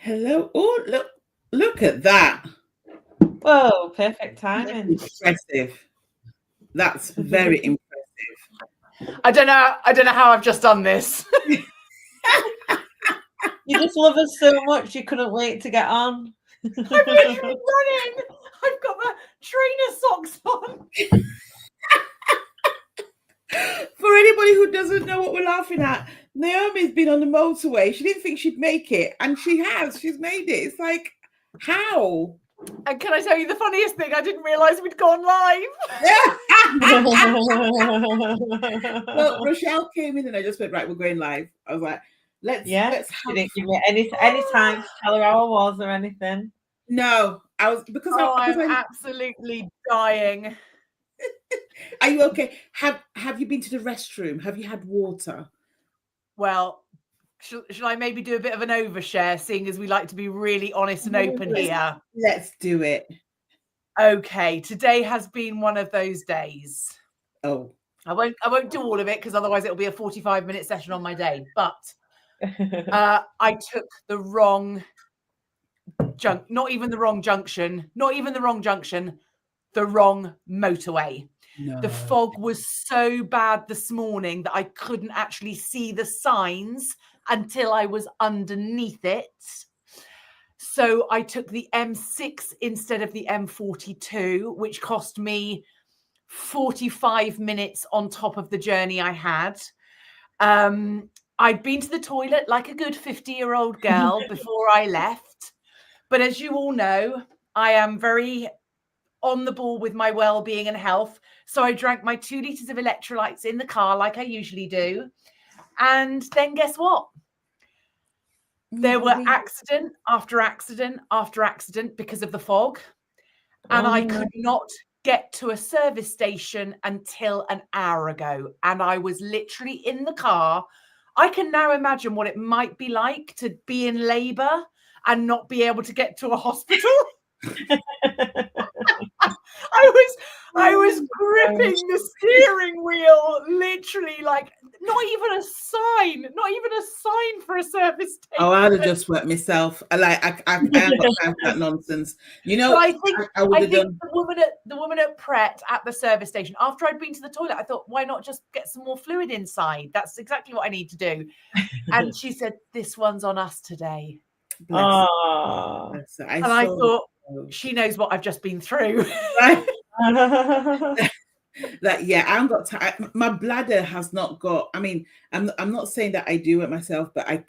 Hello. Oh, look at that. Whoa, perfect That's timing. impressive. That's very impressive. I don't know how I've just done this. You just love us so much you couldn't wait to get on. I'm literally running. I've got the trainer socks on. For anybody who doesn't know what we're laughing at, Naomi's been on the motorway. She didn't think she'd make it, and she has. She's made it. It's like, how? And can I tell you the funniest thing? I didn't realise we'd gone live. Well, Rochelle came in and I just went, right, we're going live. I was like, let's She didn't give me any time to tell her how I was or anything. No, I was because I'm absolutely dying. Are you okay? Have you been to the restroom? Have you had water? Well, shall I maybe do a bit of an overshare, seeing as we like to be really honest and open here? Let's do it. Okay, today has been one of those days. Oh, I won't do all of it because otherwise it'll be a 45-minute session on my day. But I took the wrong not even the wrong junction, the wrong motorway. No. The fog was so bad this morning that I couldn't actually see the signs until I was underneath it. So I took the M6 instead of the M42, which cost me 45 minutes on top of the journey I had. I'd been to the toilet like a good 50-year-old girl before I left. But as you all know, I am very on the ball with my well-being and health. So I drank my 2 litres of electrolytes in the car like I usually do. And then guess what? There were accident after accident after accident because of the fog. And I could not get to a service station until an hour ago. And I was literally in the car. I can now imagine what it might be like to be in labour and not be able to get to a hospital. I was gripping the steering wheel, literally, like not even a sign for a service station. Oh, I'd have just worked myself. I haven't got time for that nonsense. You know, but I think the woman at Pret at the service station, after I'd been to the toilet, I thought, why not just get some more fluid inside? That's exactly what I need to do. And she said, this one's on us today. Bless. And I thought, she knows what I've just been through. Right? Yeah, I haven't got time. My bladder has not got. I mean, I'm not saying that I do it myself, but I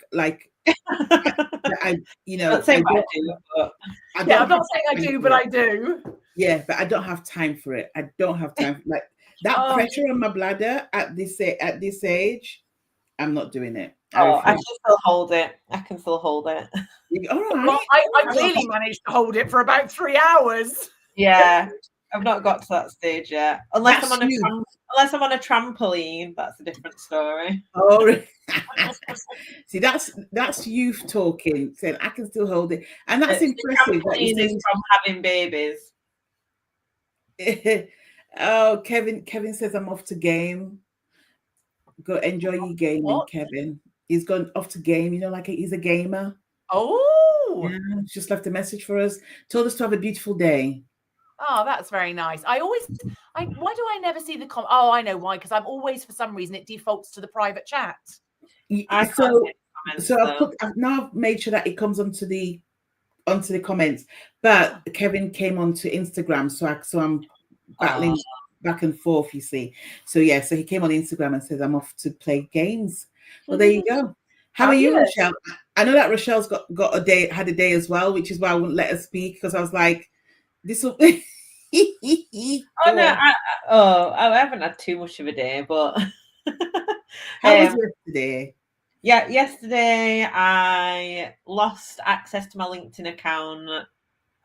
you know. I'm not saying I do, but I'm not saying I do, but I do. Yeah, but I don't have time for it. I don't have time. Like that pressure on my bladder at this age, I'm not doing it. I can still hold it. I can still hold it. All right. Well, I clearly managed to hold it for about 3 hours. Yeah, I've not got to that stage yet. Unless I'm on a trampoline, that's a different story. Oh, see, that's youth talking. Saying I can still hold it, and that's impressive. From having babies. Oh, Kevin says I'm off to game. Go enjoy your gaming, Kevin. He's gone off to game. You know, like he's a gamer. Oh, yeah, just left a message for us. Told us to have a beautiful day. Oh, that's very nice. Why do I never see the comment? Oh, I know why. Because I'm always, for some reason, it defaults to the private chat. I've now made sure that it comes onto the comments. But Kevin came onto Instagram, so I'm battling back and forth. You see, so he came on Instagram and said I'm off to play games. Well, there you go. How are you, Rochelle? I know that Rochelle's had a day as well, which is why I wouldn't let her speak because I was like, this will. I haven't had too much of a day, but how was yesterday? Yeah, yesterday I lost access to my LinkedIn account,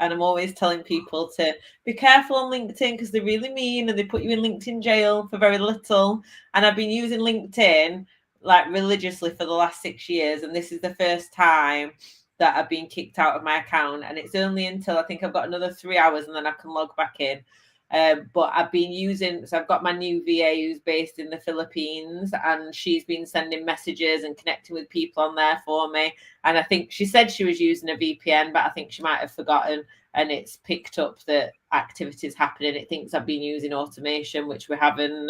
and I'm always telling people to be careful on LinkedIn because they're really mean and they put you in LinkedIn jail for very little. And I've been using LinkedIn like religiously for the last 6 years, and this is the first time that I've been kicked out of my account, and it's only until I think I've got another 3 hours and then I can log back in. But I've been using, so I've got my new VA who's based in the Philippines, and she's been sending messages and connecting with people on there for me. And I think she said she was using a VPN, but I think she might have forgotten, and it's picked up that activities happening. It thinks I've been using automation, which we haven't.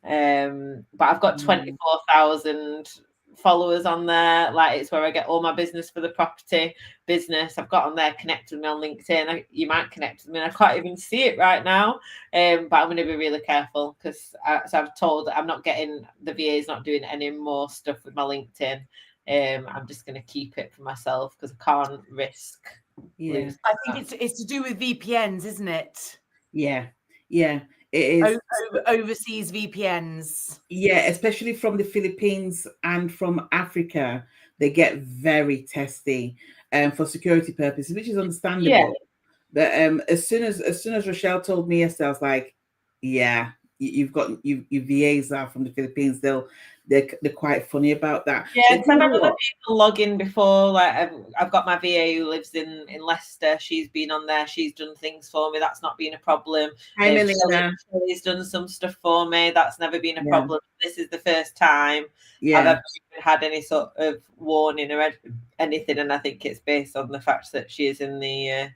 But I've got 24,000 followers on there. Like, it's where I get all my business for the property business. I've got on there, connect with me on LinkedIn. You might connect with me. I can't even see it right now. But I'm going to be really careful, because so I've told I'm not getting, the VA is not doing any more stuff with my LinkedIn. I'm just going to keep it for myself, because I can't risk. Yeah, I think it's to do with VPNs, isn't it? yeah, it is. Overseas VPNs. Yeah, especially from the Philippines and from Africa, they get very testy for security purposes, which is understandable. Yeah. But as soon as Rochelle told me yesterday, I was like, yeah, you've got your VAs are from the Philippines. They're quite funny about that. Yeah, because I've had other people log in before. Like, I've got my VA who lives in Leicester. She's been on there. She's done things for me. That's not been a problem. Hi, Melina. Shelley's done some stuff for me. That's never been a problem. This is the first time I've ever had any sort of warning or anything, and I think it's based on the fact that she is in the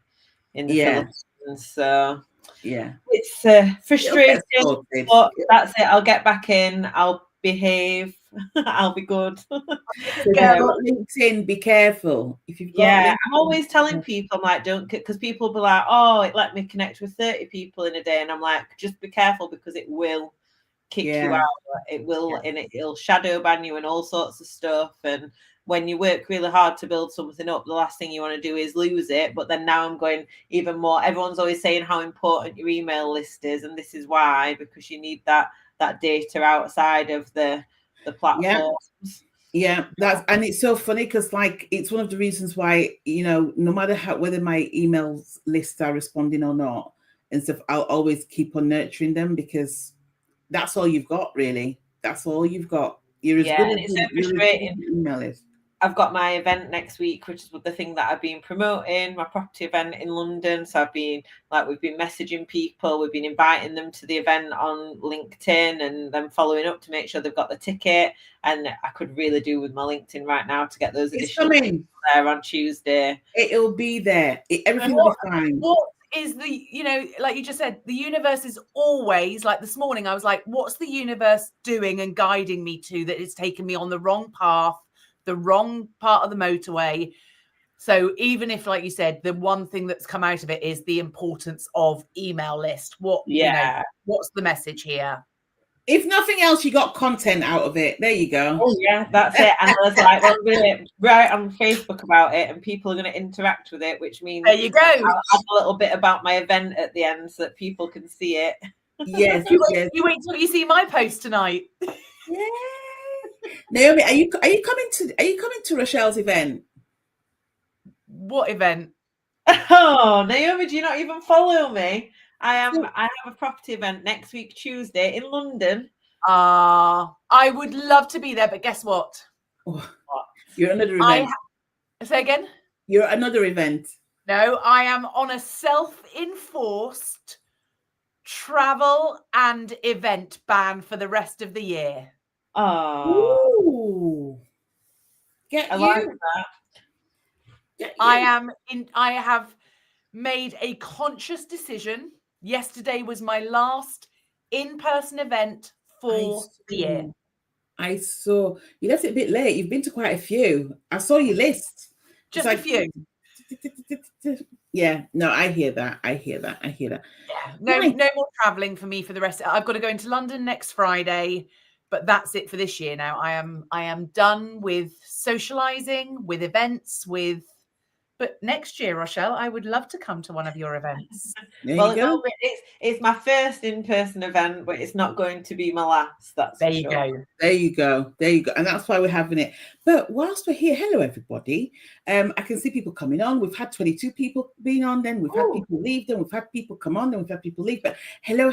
Philippines. So yeah, it's frustrating, but that's it. I'll get back in. I'll behave. I'll be good. So if you've got LinkedIn, be careful. If you've got LinkedIn, I'm always telling people, I'm like, don't, because people be like, oh, it let me connect with 30 people in a day, and I'm like, just be careful, because it will kick you out. It will, and it'll shadow ban you and all sorts of stuff. And when you work really hard to build something up, the last thing you want to do is lose it. But then now I'm going even more. Everyone's always saying how important your email list is, and this is why, because you need that data outside of the platforms. Yeah, and it's so funny, because like, it's one of the reasons why, no matter whether my email lists are responding or not and stuff, I'll always keep on nurturing them, because that's all you've got, really. That's all you've got. You're as good as your email list. I've got my event next week, which is the thing that I've been promoting, my property event in London. So we've been messaging people, we've been inviting them to the event on LinkedIn, and then following up to make sure they've got the ticket. And I could really do with my LinkedIn right now to get those additional people there on Tuesday. It'll be there. Everything will be fine. What is like you just said, the universe is always, like this morning, I was like, what's the universe doing and guiding me to that it's taken me on the wrong path, the wrong part of the motorway? So even if, like you said, the one thing that's come out of it is the importance of email list, what's the message here? If nothing else, you got content out of it. There you go. Oh yeah, that's it. And I was like, well, I'm going to write on Facebook about it, and people are going to interact with it, which means there you go. I'll add a little bit about my event at the end so that people can see it. Yes. You wait till you see my post tonight. Yeah. Naomi, are you coming to Rochelle's event? What event? Oh, Naomi, do you not even follow me? I have a property event next week, Tuesday, in London. I would love to be there, but guess what? You're another event. Say again? You're another event. No, I am on a self-enforced travel and event ban for the rest of the year. Oh, I like that. I have made a conscious decision. Yesterday was my last in-person event for the year. I saw you left it a bit late. You've been to quite a few. I saw your list. Just a few. Yeah, no, I hear that. Yeah, no more traveling for me for the rest. I've got to go into London next Friday, but that's it for this year now. I am done with socializing, with events, But next year, Rochelle, I would love to come to one of your events. Well, no, it's my first in-person event, but it's not going to be my last. There you go. There you go. And that's why we're having it. But whilst we're here, hello, everybody. I can see people coming on. We've had 22 people being on, then we've had people leave, then we've had people come on, then we've had people leave. But hello.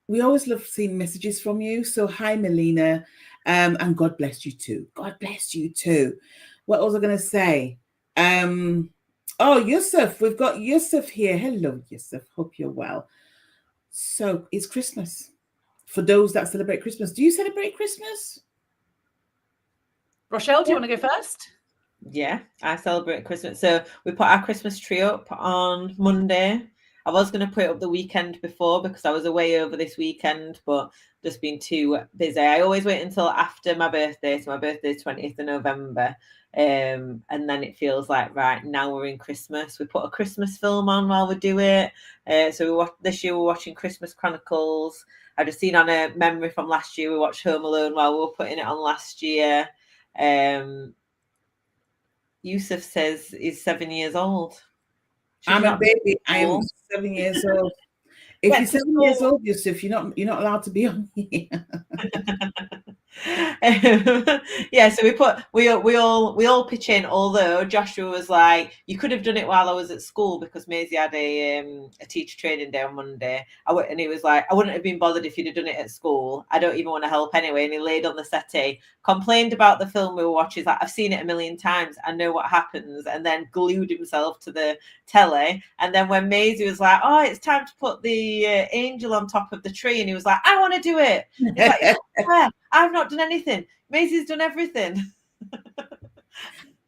We always love seeing messages from you. So hi, Melina. And God bless you too. God bless you too. What was I going to say? Oh, Yusuf, we've got Yusuf here. Hello, Yusuf. Hope you're well. So it's Christmas. For those that celebrate Christmas, do you celebrate Christmas? Rochelle, do you want to go first? Yeah, I celebrate Christmas. So we put our Christmas tree up on Monday. I was going to put it up the weekend before because I was away over this weekend, but just been too busy. I always wait until after my birthday. So my birthday is 20th of November. And then it feels like, right, now we're in Christmas. We put a Christmas film on while we do it. So this year we're watching Christmas Chronicles. I just seen on a memory from last year, we watched Home Alone while we were putting it on last year. Yusuf says he's 7 years old. I'm a baby. I am 7 years old. If you're 7 years old, Yusuf, you're not allowed to be on here. Yeah, so we all pitch in. Although Joshua was like, "You could have done it while I was at school," because Maisie had a teacher training day on Monday. And he was like, "I wouldn't have been bothered if you'd have done it at school. I don't even want to help anyway." And he laid on the settee, complained about the film we were watching. He's like, "I've seen it a million times. I know what happens," and then glued himself to the telly. And then when Maisie was like, "Oh, it's time to put the angel on top of the tree," and he was like, "I want to do it." He's like, "I've not done anything. Maisie's done everything."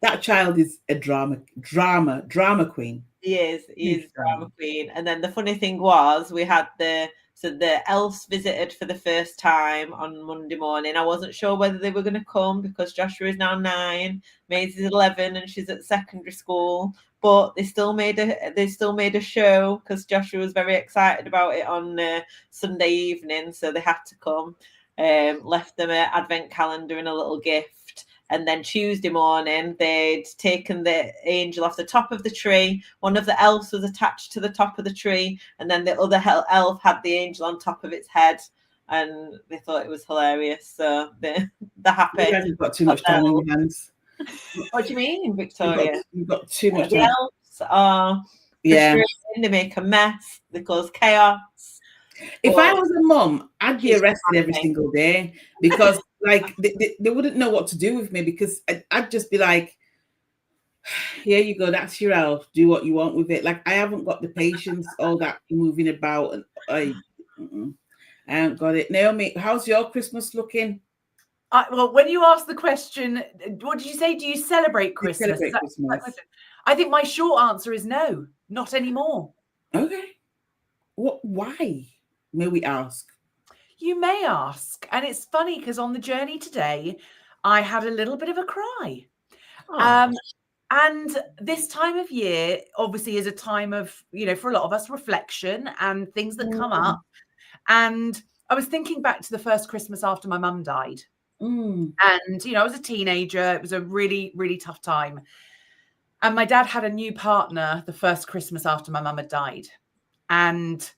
That child is a drama queen. He is drama queen. And then the funny thing was, we had the elves visited for the first time on Monday morning. I wasn't sure whether they were going to come because Joshua is now 9, Maisie's 11, and she's at secondary school. But they still made a show because Joshua was very excited about it on Sunday evening, so they had to come. Left them an advent calendar and a little gift. And then Tuesday morning, they'd taken the angel off the top of the tree. One of the elves was attached to the top of the tree. And then the other elf had the angel on top of its head. And they thought it was hilarious. So they're happy. You've got too much time on your hands. What do you mean, Victoria? You've got too much time. The elves are frustrating. They make a mess. They cause chaos. If I was a mum, I'd be arrested every single day because like they wouldn't know what to do with me because I'd just be like, here you go, that's your elf, do what you want with it. Like I haven't got the patience, all that moving about, and I haven't got it. Naomi, how's your Christmas looking? Well, when you asked the question, what did you say? Do you celebrate Christmas? I think my short answer is no, not anymore. Okay. What? Why? May we ask? You may ask. And it's funny because on the journey today, I had a little bit of a cry. And this time of year, obviously, is a time of, for a lot of us, reflection and things that come up. And I was thinking back to the first Christmas after my mum died. And, I was a teenager. It was a really, really tough time. And my dad had a new partner the first Christmas after my mum had died. And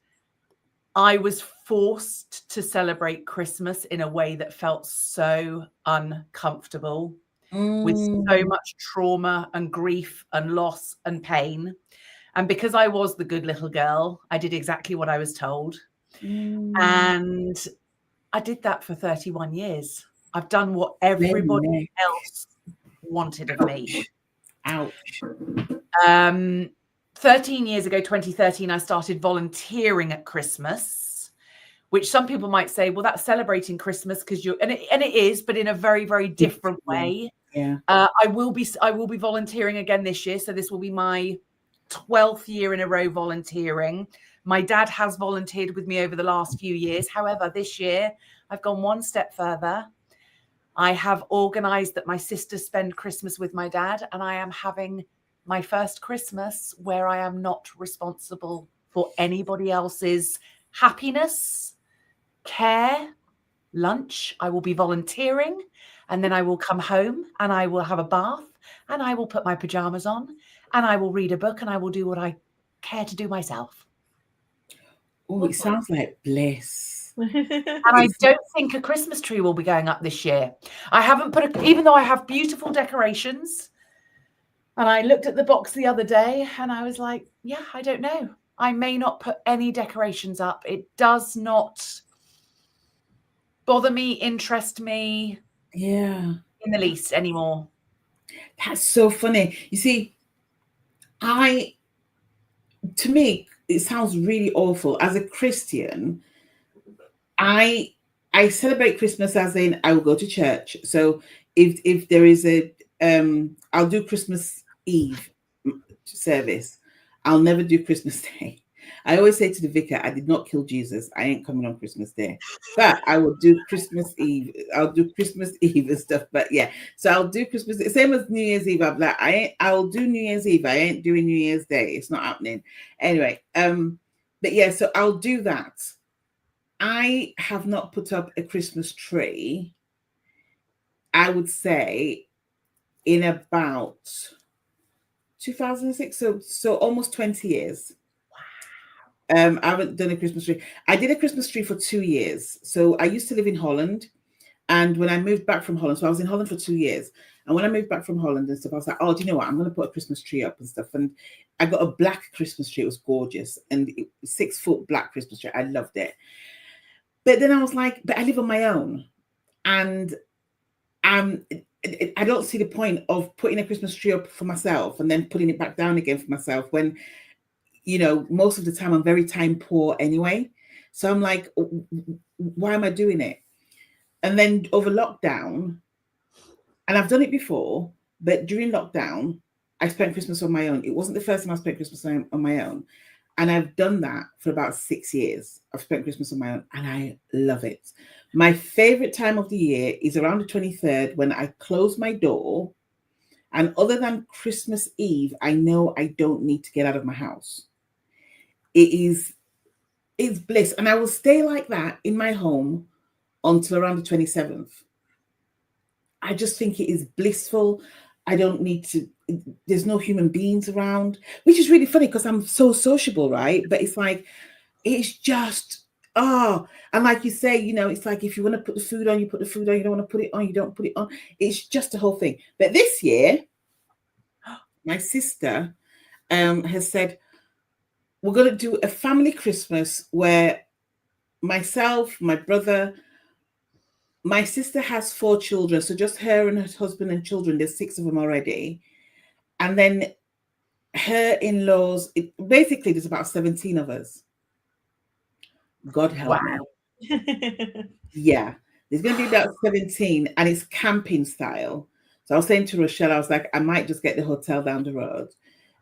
I was forced to celebrate Christmas in a way that felt so uncomfortable, with so much trauma and grief and loss and pain. And because I was the good little girl, I did exactly what I was told. And I did that for 31 years. I've done what everybody else wanted of me. Ouch. 13 years ago, 2013, I started volunteering at Christmas, which some people might say, well, that's celebrating Christmas because and it is, but in a very, very different way. Yeah. I will be volunteering again this year. So this will be my 12th year in a row volunteering. My dad has volunteered with me over the last few years. However, this year I've gone one step further. I have organized that my sisters spend Christmas with my dad, and I am having my first Christmas where I am not responsible for anybody else's happiness, care, lunch. I will be volunteering, and then I will come home and I will have a bath and I will put my pajamas on and I will read a book and I will do what I care to do myself. Oh, it sounds like bliss. And I don't think a Christmas tree will be going up this year. I haven't even though I have beautiful decorations. And I looked at the box the other day and I was like, yeah, I don't know. I may not put any decorations up. It does not bother me, interest me. Yeah. In the least anymore. That's so funny. You see, to me, it sounds really awful. As a Christian, I celebrate Christmas as in I will go to church. So if there is I'll do Christmas Eve service. I'll never do Christmas Day. I always say to the vicar, I did not kill Jesus. I ain't coming on Christmas Day. But I will do Christmas Eve. I'll do Christmas Eve and stuff. But yeah, so I'll do Christmas. Same as New Year's Eve. I'm like, I'll do New Year's Eve. I ain't doing New Year's Day. It's not happening. Anyway, but yeah, so I'll do that. I have not put up a Christmas tree, I would say, in about 2006, so almost 20 years. I haven't done a Christmas tree. I did a Christmas tree for 2 years. So I used to live in Holland, and when I moved back from Holland, so I was in Holland for 2 years, and when I moved back from Holland and stuff, I was like, oh, do you know what? I'm going to put a Christmas tree up and stuff. And I got a black Christmas tree. It was gorgeous, and 6-foot black Christmas tree. I loved it. But then I was like, but I live on my own, and I don't see the point of putting a Christmas tree up for myself and then putting it back down again for myself when, you know, most of the time I'm very time poor anyway. So I'm like, why am I doing it? And then over lockdown, and I've done it before, but during lockdown, I spent Christmas on my own. It wasn't the first time I spent Christmas on my own. And I've done that for about 6 years. I've spent Christmas on my own, and I love it. My favorite time of the year is around the 23rd when I close my door. And other than Christmas Eve, I know I don't need to get out of my house. It's bliss. And I will stay like that in my home until around the 27th. I just think it is blissful. I don't need to, there's no human beings around, which is really funny because I'm so sociable, right? But it's like, it's just, and like you say, you know, it's like if you want to put the food on, you put the food on. You don't want to put it on, you don't put it on. It's just a whole thing. But this year, my sister has said, we're going to do a family Christmas where myself, my brother, my sister has 4 children. So just her and her husband and children, there's 6 of them already. And then her in-laws, basically there's about 17 of us. God help me. Yeah, there's going to be about 17 and it's camping style. So I was saying to Rochelle, I was like, I might just get the hotel down the road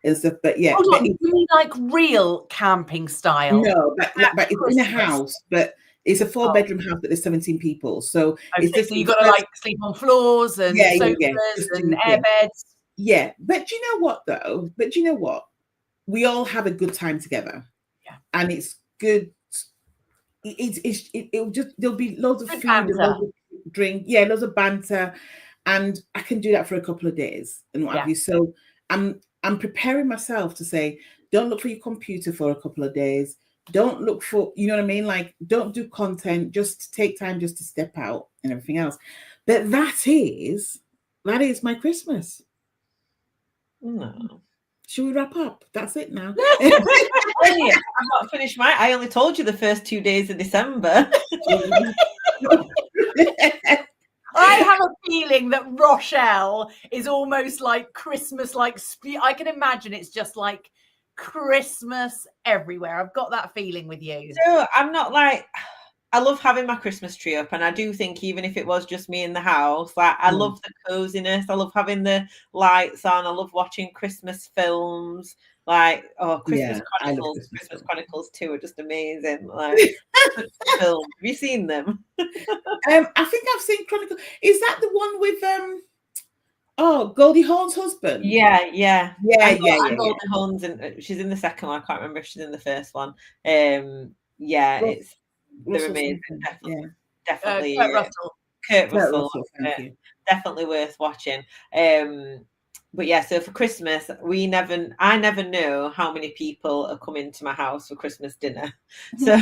and stuff. But yeah. Hold on, you mean like real camping style? No, but it's in a house, but it's a 4-bedroom house, but there's 17 people. So it's just, so you got to like sleep on floors and sofas and air beds. Yeah, but you know what though? But you know what? We all have a good time together. Yeah, and it's good. It'll just, there'll be loads of food, loads of drink, loads of banter, and I can do that for a couple of days and what have you. So I'm preparing myself to say, don't look for your computer for a couple of days. Don't look for, you know what I mean? Like, don't do content. Just take time just to step out and everything else. But that is my Christmas. No. Should we wrap up? That's it now. I've not finished mine. I only told you the first 2 days of December. I have a feeling that Rochelle is almost like Christmas, like I can imagine it's just like Christmas everywhere. I've got that feeling with you. So I'm not like, I love having my Christmas tree up, and I do think even if it was just me in the house, like I love the coziness. I love having the lights on. I love watching Christmas films. Like, Christmas Chronicles. Christmas Chronicles 2 are just amazing. Like, film. Have you seen them? I think I've seen Chronicles. Is that the one with Goldie Hawn's husband? Yeah. Goldie Hawn's she's in the second one. I can't remember if she's in the first one. They're amazing. Definitely. Kurt Russell. Thank you. Definitely worth watching. But yeah, so for Christmas, I never know how many people are coming to my house for Christmas dinner. So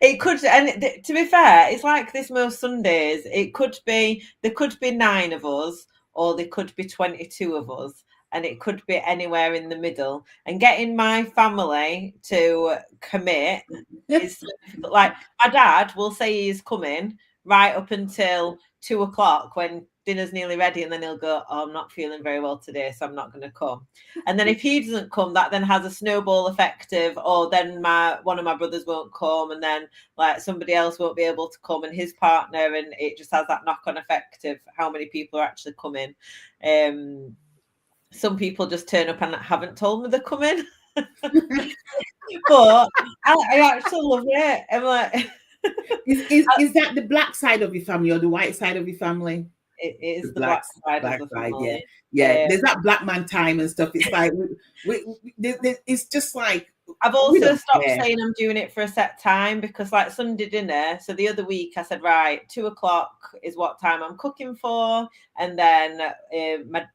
it could, and to be fair, it's like this most Sundays. There could be 9 of us, or there could be 22 of us, and it could be anywhere in the middle. And getting my family to commit is like, my dad will say he's coming right up until 2 o'clock when dinner's nearly ready, and then he'll go, oh, I'm not feeling very well today, so I'm not going to come. And then if he doesn't come, that then has a snowball effect of, oh, then one of my brothers won't come, and then like somebody else won't be able to come, and his partner, and it just has that knock-on effect of how many people are actually coming. Some people just turn up and haven't told me they're coming. But I actually love it. I'm like, is that the black side of your family or the white side of your family? It is the black side of the family. Yeah. There's that black man time and stuff. It's like it's just like, I've also stopped saying I'm doing it for a set time, because like Sunday dinner, so the other week I said, right, 2:00 is what time I'm cooking for. And then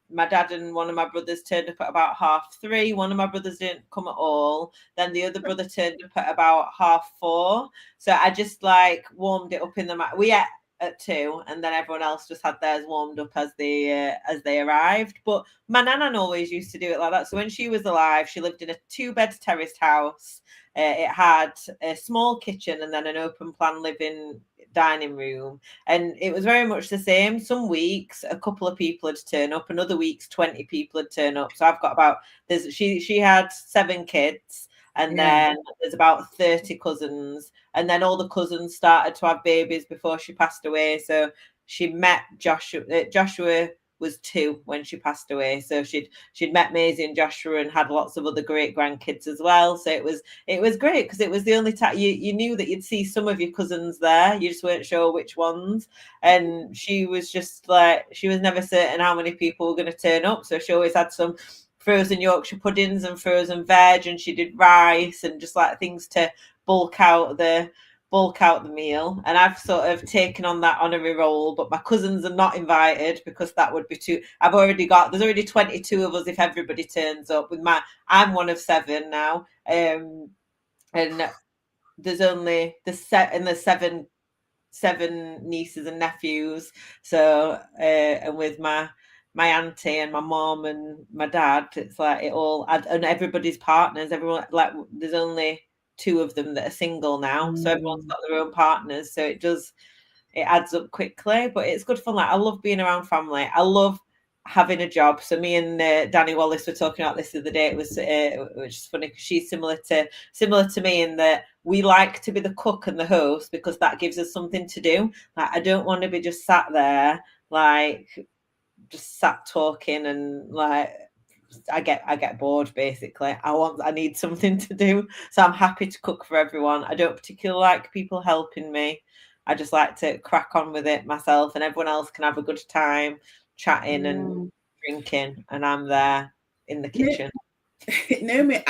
my dad and one of my brothers turned up at about 3:30. One of my brothers didn't come at all. Then the other brother turned up at about 4:30. So I just like warmed it up in the we ate at 2, and then everyone else just had theirs warmed up as they arrived. But my nana always used to do it like that. So when she was alive, she lived in a 2-bed terraced house. It had a small kitchen and then an open plan living dining room, and it was very much the same. Some weeks a couple of people had turned up, and other weeks 20 people had turned up. So I've got about she had 7 kids, and then there's about 30 cousins, and then all the cousins started to have babies before she passed away. So she met Joshua was 2 when she passed away, so she'd met Maisie and Joshua and had lots of other great grandkids as well. So it was great, because it was the only time you knew that you'd see some of your cousins there, you just weren't sure which ones. And she was just like, she was never certain how many people were going to turn up, so she always had some frozen Yorkshire puddings and frozen veg, and she did rice and just like things to bulk out the meal. And I've sort of taken on that honorary role, but my cousins are not invited because that would be too. There's already 22 of us if everybody turns up. I'm one of 7 now, and there's only the 7 nieces and nephews. So and with my auntie and my mom and my dad, it's like it all, and everybody's partners, everyone, like there's only 2 of them that are single now, so everyone's got their own partners, so it adds up quickly. But it's good fun. Like, I love being around family. I love having a job. So me and Danny Wallace were talking about this the other day. It was which is funny because she's similar to me in that we like to be the cook and the host, because that gives us something to do. Like, I don't want to be just sat there just sat talking, and like I get bored basically. I need something to do, so I'm happy to cook for everyone. I don't particularly like people helping me. I just like to crack on with it myself, and everyone else can have a good time chatting and drinking, and I'm there in the kitchen. Naomi,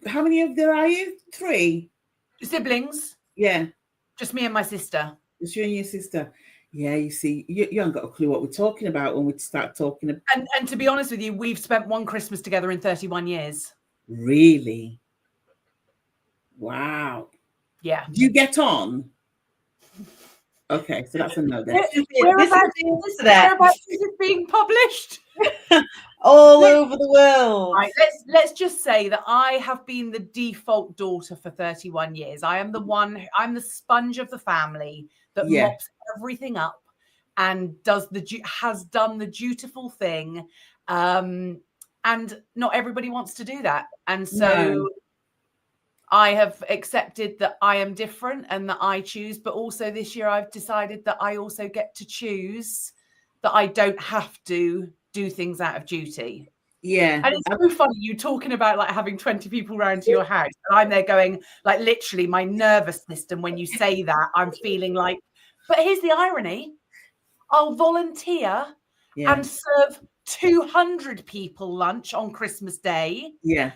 how many of there are you? 3 siblings. Yeah, just me and my sister. Just you and your sister. Yeah, you see, you haven't got a clue what we're talking about when we start talking about. And to be honest with you, we've spent one Christmas together in 31 years. Really? Wow. Yeah. Do you get on? Okay, so that's a no then. Whereabouts is it being published? All over the world. Right, let's just say that I have been the default daughter for 31 years. I'm the sponge of the family that mops everything up and has done the dutiful thing. And not everybody wants to do that. And so I have accepted that I am different and that I choose. But also this year I've decided that I also get to choose, that I don't have to do things out of duty. Yeah. And it's so funny you talking about like having 20 people around to your house, and I'm there going like, literally my nervous system when you say that, I'm feeling like, but here's the irony, I'll volunteer and serve 200 people lunch on Christmas Day and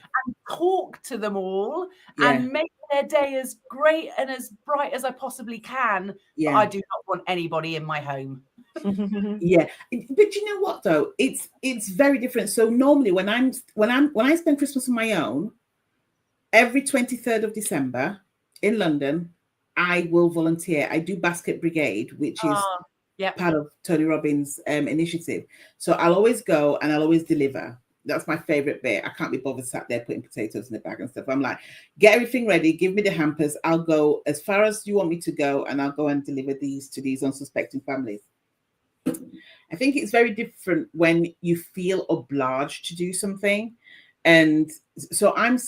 talk to them all and make their day as great and as bright as I possibly can. But I do not want anybody in my home. Yeah, but you know what though, it's very different. So normally when I spend Christmas on my own, every 23rd of December in London, I will volunteer. I do Basket Brigade, which is part of Tony Robbins' initiative. So I'll always go and I'll always deliver. That's my favorite bit. I can't be bothered sat there putting potatoes in the bag and stuff. I'm like, get everything ready, give me the hampers. I'll go as far as you want me to go, and I'll go and deliver these to these unsuspecting families. I think it's very different when you feel obliged to do something. And so I'm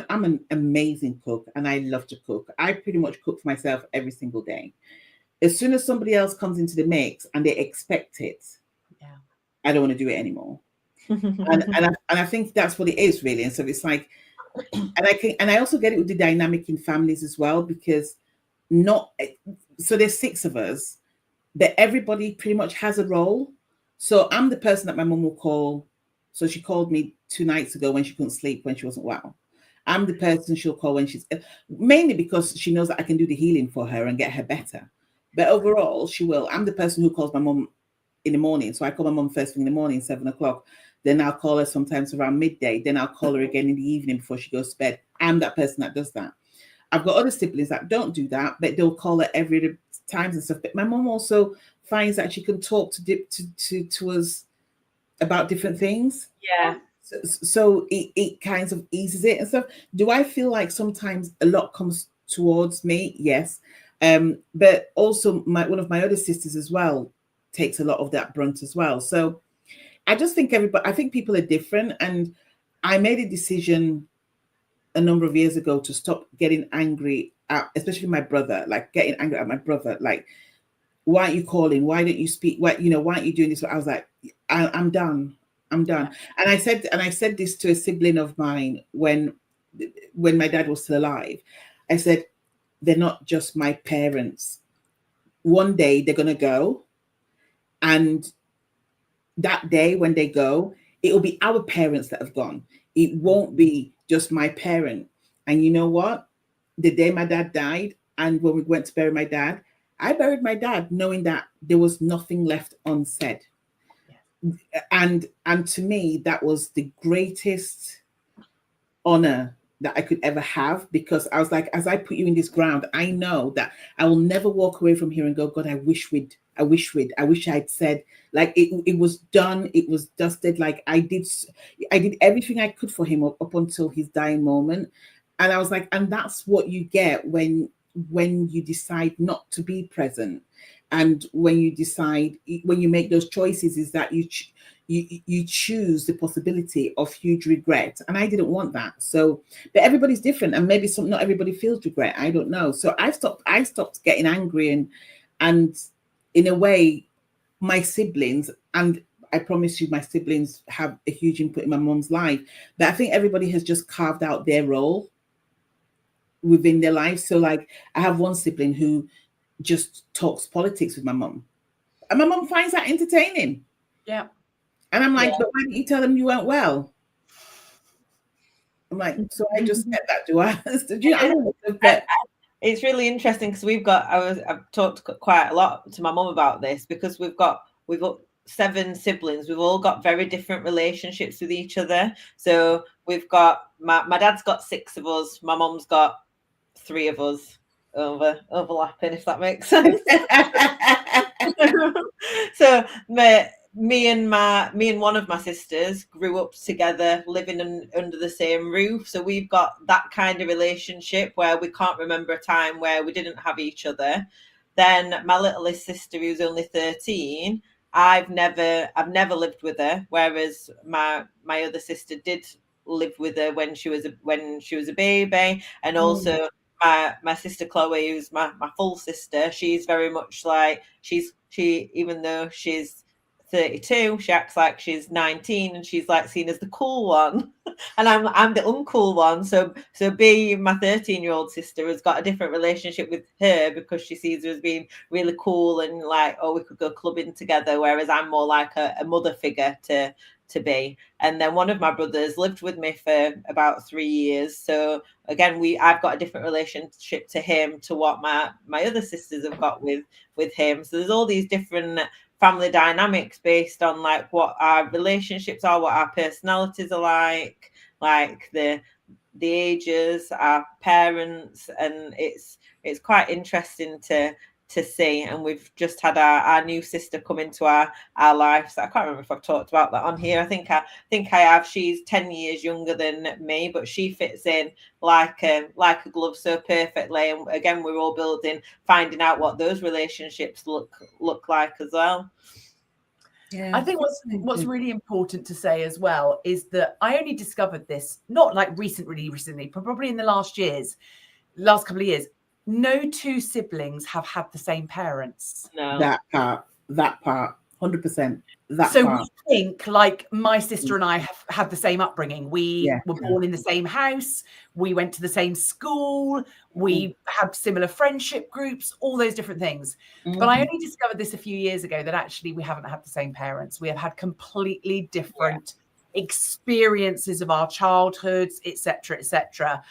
an amazing cook, and I love to cook. I pretty much cook for myself every single day. As soon as somebody else comes into the mix and they expect it, Yeah. I don't want to do it anymore. And I think that's what it is really. And so it's like, and I also get it with the dynamic in families as well, because not so there's 6 of us, but everybody pretty much has a role. So I'm the person that my mum will call. So she called me 2 nights ago when she couldn't sleep, when she wasn't well. I'm the person she'll call when she's, mainly because she knows that I can do the healing for her and get her better. But overall, she will. I'm the person who calls my mum in the morning. So I call my mum first thing in the morning, 7 o'clock. Then I'll call her sometimes around midday. Then I'll call her again in the evening before she goes to bed. I'm that person that does that. I've got other siblings that don't do that, but they'll call her every other times and stuff. But my mum also finds that she can talk to us about different things. Yeah. So it kind of eases it and stuff. Do I feel like sometimes a lot comes towards me? Yes. But also one of my other sisters as well takes a lot of that brunt as well. So I just think I think people are different. And I made a decision a number of years ago to stop getting angry at, especially my brother, like getting angry at my brother, like, why aren't you calling? Why don't you speak? Why aren't you doing this? I was like, I'm done. I'm done. And I said this to a sibling of mine when my dad was still alive. I said, they're not just my parents. One day they're gonna go, and that day when they go, it will be our parents that have gone. It won't be just my parent. And you know what? The day my dad died, and when we went to bury my dad, I buried my dad knowing that there was nothing left unsaid. And to me, that was the greatest honor that I could ever have, because I was like, as I put you in this ground, I know that I will never walk away from here and go, God, I wish I'd said, like, it was done, it was dusted. Like I did everything I could for him up until his dying moment. And I was like, and that's what you get when you decide not to be present, and when you make those choices, is that you choose the possibility of huge regret. And I didn't want that. So, but everybody's different, and maybe not everybody feels regret. I don't know. So I stopped getting angry, and in a way, my siblings, and I promise you, my siblings have a huge input in my mom's life. But I think everybody has just carved out their role within their life. So like, I have one sibling who just talks politics with my mom, and my mom finds that entertaining. Yeah. And I'm like, but why didn't you tell them you weren't well? I'm like, so I just said that, do I? Do you know? It's really interesting because I've talked quite a lot to my mum about this, because we've got 7 siblings. We've all got very different relationships with each other. So we've got my dad's got 6 of us. My mum's got 3 of us overlapping, if that makes sense. So me and one of my sisters grew up together, living under the same roof. So we've got that kind of relationship where we can't remember a time where we didn't have each other. Then my littlest sister, who's only 13, I've never lived with her, whereas my other sister did live with her when she was a baby. And also my sister Chloe, who's my full sister, she's very much like she even though she's 32, she acts like she's 19, and she's like seen as the cool one. And I'm the uncool one. So B, my 13-year-old sister, has got a different relationship with her, because she sees her as being really cool and like, oh, we could go clubbing together, whereas I'm more like a mother figure to be. And then one of my brothers lived with me for about 3 years. So again, I've got a different relationship to him to what my other sisters have got with him. So there's all these different family dynamics based on like what our relationships are, what our personalities are like the ages, our parents, and it's quite interesting to see. And we've just had our new sister come into our lives. I can't remember if I've talked about that on here. I think I have. She's 10 years younger than me, but she fits in like a glove so perfectly. And again, we're all finding out what those relationships look like as well. I think what's really important to say as well is that I only discovered this not like recently, probably in the last couple of years. No two siblings have had the same parents. No. That part, 100%. So we think like my sister and I have had the same upbringing. We Yeah. were born in the same house. We went to the same school. We had similar friendship groups, all those different things. But I only discovered this a few years ago that actually we haven't had the same parents. We have had completely different experiences of our childhoods, etc., etc.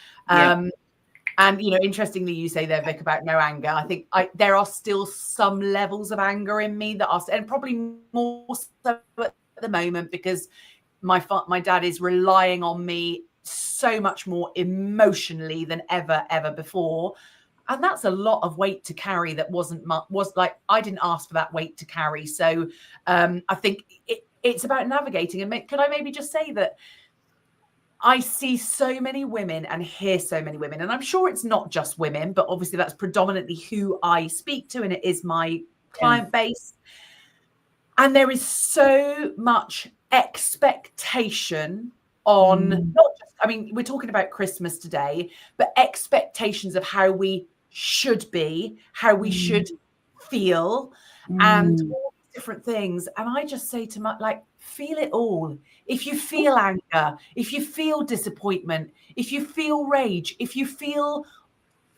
And, you know, interestingly, you say there, Vic, about no anger. I think there are still some levels of anger in me that are, and probably more so at the moment, because my dad is relying on me so much more emotionally than ever before. And that's a lot of weight to carry that was like, I didn't ask for that weight to carry. So I think it's about navigating. And could I maybe just say that I see so many women and hear so many women, and I'm sure it's not just women, but obviously that's predominantly who I speak to, and it is my client base. And there is so much expectation on not just, I mean, we're talking about Christmas today, but expectations of how we should be, how we should feel, and all these different things. And I just say to my, like, feel it all. If you feel anger, if you feel disappointment, if you feel rage, if you feel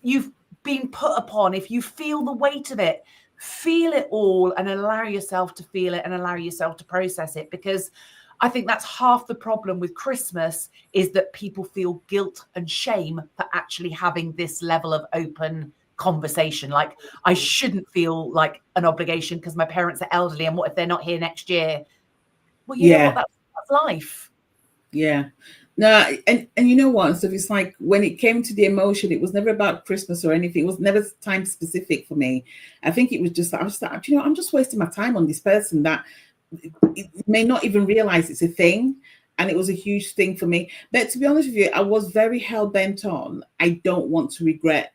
you've been put upon, if you feel the weight of it, feel it all and allow yourself to feel it and allow yourself to process it. Because I think that's half the problem with Christmas, is that people feel guilt and shame for actually having this level of open conversation. Like, I shouldn't feel like an obligation because my parents are elderly, and what if they're not here next year? Well, you know what, that's life. Yeah. No, and you know what? So it's like when it came to the emotion, it was never about Christmas or anything. It was never time specific for me. I think it was just, I was like, you know, I'm just wasting my time on this person that it may not even realize it's a thing. And it was a huge thing for me. But to be honest with you, I was very hell bent on, I don't want to regret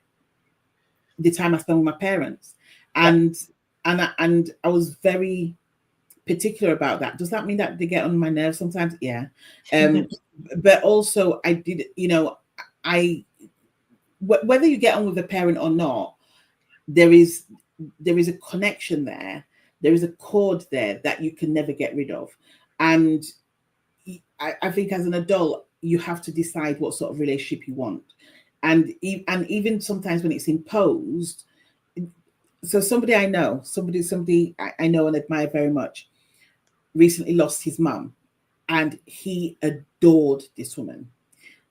the time I spent with my parents. And I was very particular about that. Does that mean that they get on my nerves sometimes? Yeah. But also I did, you know, whether you get on with a parent or not, there is a connection there. There is a cord there that you can never get rid of. And I think as an adult, you have to decide what sort of relationship you want. And even sometimes when it's imposed, so somebody I know, somebody I know and admire very much, recently lost his mum, and he adored this woman,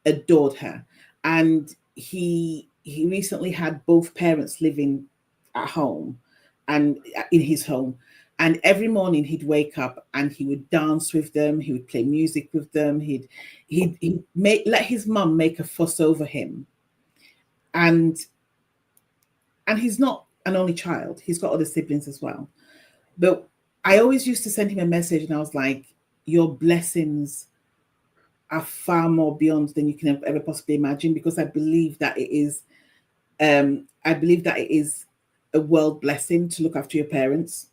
adored her. And he recently had both parents living at home and in his home. And every morning he'd wake up and he would dance with them. He would play music with them. He'd let his mum make a fuss over him. And he's not an only child. He's got other siblings as well. But I always used to send him a message, and I was like, your blessings are far more beyond than you can ever possibly imagine, because I believe that it is a world blessing to look after your parents.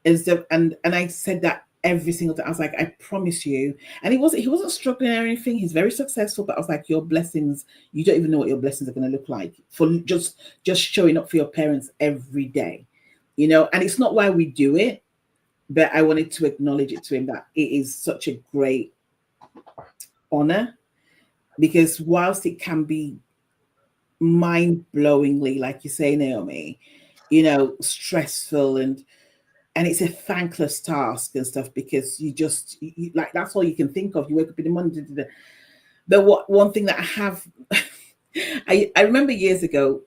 And I said that every single time. I was like, I promise you. And he wasn't struggling or anything. He's very successful, but I was like, your blessings, you don't even know what your blessings are going to look like for just showing up for your parents every day, you know. And it's not why we do it, but I wanted to acknowledge it to him, that it is such a great honor, because whilst it can be mind-blowingly, like you say, Naomi, you know, stressful, and it's a thankless task and stuff, because you like, that's all you can think of. You wake up in the morning. But one thing that I have, I remember years ago,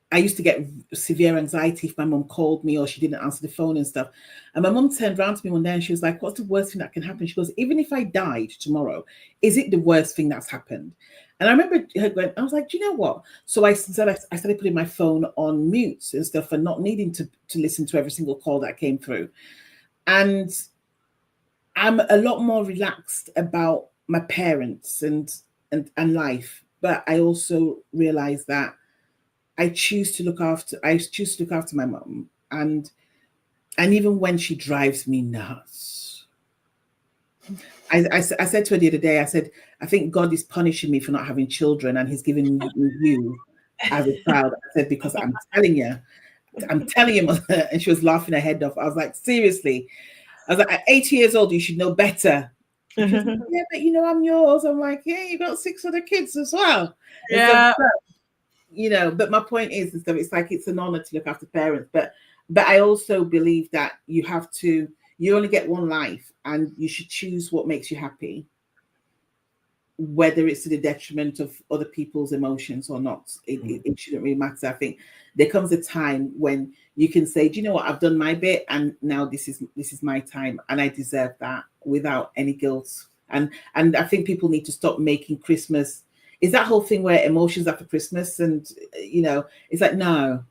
I used to get severe anxiety if my mum called me or she didn't answer the phone and stuff. And my mum turned around to me one day and she was like, what's the worst thing that can happen? She goes, even if I died tomorrow, is it the worst thing that's happened? And I remember her going, I was like, do you know what? So I started putting my phone on mute and stuff, and not needing to listen to every single call that came through. And I'm a lot more relaxed about my parents and life. But I also realize that I choose to look after my mum, and And even when she drives me nuts, I said to her the other day, I said, I think God is punishing me for not having children, and he's giving me you as a child. I said, because I'm telling you, Mother. And she was laughing her head off. I was like, seriously? I was like, at 80 years old, you should know better. And she was like, yeah, but I'm yours. I'm like, yeah, you got 6 other kids as well. Yeah. But my point is that it's like, it's an honor to look after parents. But I also believe that you only get one life, and you should choose what makes you happy, whether it's to the detriment of other people's emotions or not. It shouldn't really matter. I think there comes a time when you can say, do you know what, I've done my bit, and now this is my time, and I deserve that without any guilt. And I think people need to stop making Christmas is that whole thing where emotions after Christmas, and it's like no,